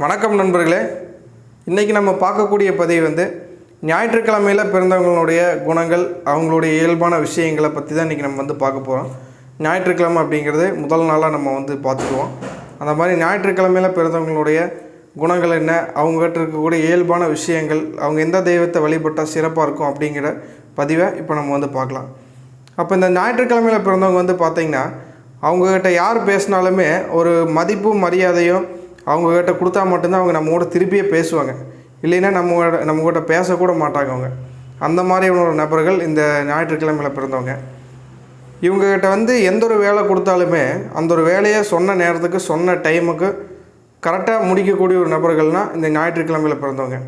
வணக்கம் நண்பர்களே. இன்றைக்கி நம்ம பார்க்கக்கூடிய பதிவு ஞாயிற்றுக்கிழமையில் பிறந்தவங்களுடைய குணங்கள், அவங்களுடைய இயல்பான விஷயங்களை பற்றி தான் இன்றைக்கி நம்ம பார்க்க போகிறோம். ஞாயிற்றுக்கிழமை அப்படிங்கிறது முதல் நாளாக நம்ம பார்த்துக்குவோம். அந்த மாதிரி ஞாயிற்றுக்கிழமையில் பிறந்தவங்களுடைய குணங்கள் என்ன, அவங்ககிட்ட இருக்கக்கூடிய இயல்பான விஷயங்கள், அவங்க எந்த தெய்வத்தை வழிபட்டால் சிறப்பாக இருக்கும் அப்படிங்கிற பதிவை இப்போ நம்ம பார்க்கலாம். அப்போ இந்த ஞாயிற்றுக்கிழமையில் பிறந்தவங்க பார்த்திங்கன்னா, அவங்கக்கிட்ட யார் பேசினாலுமே ஒரு மதிப்பும் மரியாதையும் அவங்கக்கிட்ட கொடுத்தா மட்டும்தான் அவங்க நம்மகிட்ட திருப்பியே பேசுவாங்க. இல்லைன்னா நம்மகிட்ட பேசக்கூட மாட்டாங்க அவங்க. அந்த மாதிரியான ஒரு நபர்கள் இந்த ஞாயிற்றுக்கிழமையில் பிறந்தவங்க. இவங்ககிட்ட எந்த ஒரு வேலை கொடுத்தாலுமே அந்த ஒரு வேலையை சொன்ன நேரத்துக்கு சொன்ன டைமுக்கு கரெக்டாக முடிக்கக்கூடிய ஒரு நபர்கள்னால் இந்த ஞாயிற்றுக்கிழமையில் பிறந்தவங்க.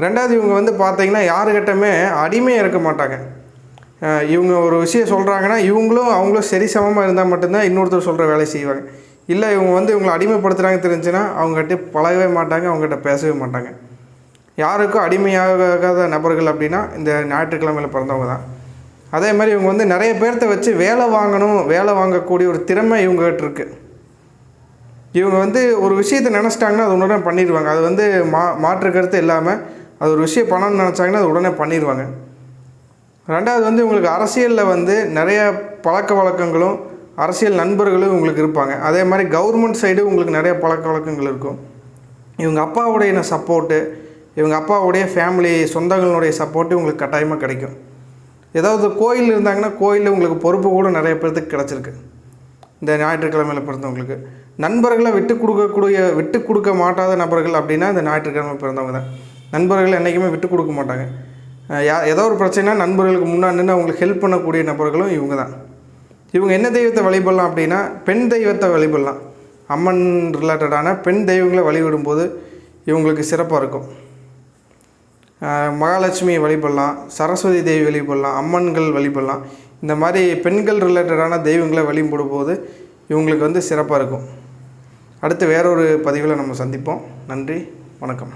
ரெண்டாவது, இவங்க பார்த்திங்கன்னா யாருக்கிட்டமே அடிமையாக இருக்க மாட்டாங்க. இவங்க ஒரு விஷயம் சொல்கிறாங்கன்னா அவங்களும் சரி சமமாக இருந்தால் மட்டும்தான் இன்னொருத்தர் சொல்கிற வேலையை செய்வாங்க. இல்லை இவங்க இவங்களை அடிமைப்படுத்துகிறாங்க தெரிஞ்சுன்னா அவங்ககிட்ட பழகவே மாட்டாங்க, அவங்ககிட்ட பேசவே மாட்டாங்க. யாருக்கும் அடிமையாகாத நபர்கள் அப்படின்னா இந்த ஞாயிற்றுக்கிழமையில் பிறந்தவங்க தான். அதே மாதிரி இவங்க நிறைய பேர்த்த வச்சு வேலை வாங்கக்கூடிய ஒரு திறமை இவங்ககிட்ட இருக்குது. இவங்க ஒரு விஷயத்தை நினச்சிட்டாங்கன்னா அது உடனே பண்ணிடுவாங்க. அது மாற்று கருத்து இல்லாமல் அது ஒரு விஷயம் பண்ணணும்னு நினச்சாங்கன்னா அது உடனே பண்ணிடுவாங்க. ரெண்டாவது இவங்களுக்கு அரசியலில் நிறைய பழக்க வழக்கங்களும் அரசியல் நண்பர்களும் உங்களுக்கு இருப்பாங்க. அதே மாதிரி கவர்மெண்ட் சைடு உங்களுக்கு நிறைய பழக்க வழக்கங்கள் இருக்கும். இவங்க அப்பாவுடைய சப்போர்ட்டு, இவங்க அப்பாவுடைய ஃபேமிலி சொந்தங்களுடைய சப்போர்ட்டு உங்களுக்கு கட்டாயமாக கிடைக்கும். ஏதாவது கோயில் இருந்தாங்கன்னா கோயிலில் உங்களுக்கு பொறுப்பு கூட நிறைய பேர்த்துக்கு கிடச்சிருக்கு. இந்த ஞாயிற்றுக்கிழமையில் பிறந்தவங்களுக்கு நண்பர்களை விட்டு கொடுக்க மாட்டாத நபர்கள் அப்படின்னா இந்த ஞாயிற்றுக்கிழமை பிறந்தவங்க தான். நண்பர்கள் என்றைக்குமே விட்டு கொடுக்க மாட்டாங்க. ஏதோ ஒரு பிரச்சனைனா நண்பர்களுக்கு முன்னாடி நின்று அவங்களுக்கு ஹெல்ப் பண்ணக்கூடிய நபர்களும் இவங்க தான். இவங்க என்ன தெய்வத்தை வழிபடலாம் அப்படின்னா பெண் தெய்வத்தை வழிபடலாம். அம்மன் ரிலேட்டடான பெண் தெய்வங்களை வழிபடும்போது இவங்களுக்கு சிறப்பாக இருக்கும். மகாலட்சுமியை வழிபடலாம், சரஸ்வதி தேவி வழிபடலாம், அம்மன்கள் வழிபடலாம். இந்த மாதிரி பெண்கள் ரிலேட்டடான தெய்வங்களை வழிபடும் போது இவங்களுக்கு சிறப்பாக இருக்கும். அடுத்து வேறொரு பதிவில் நம்ம சந்திப்போம். நன்றி, வணக்கம்.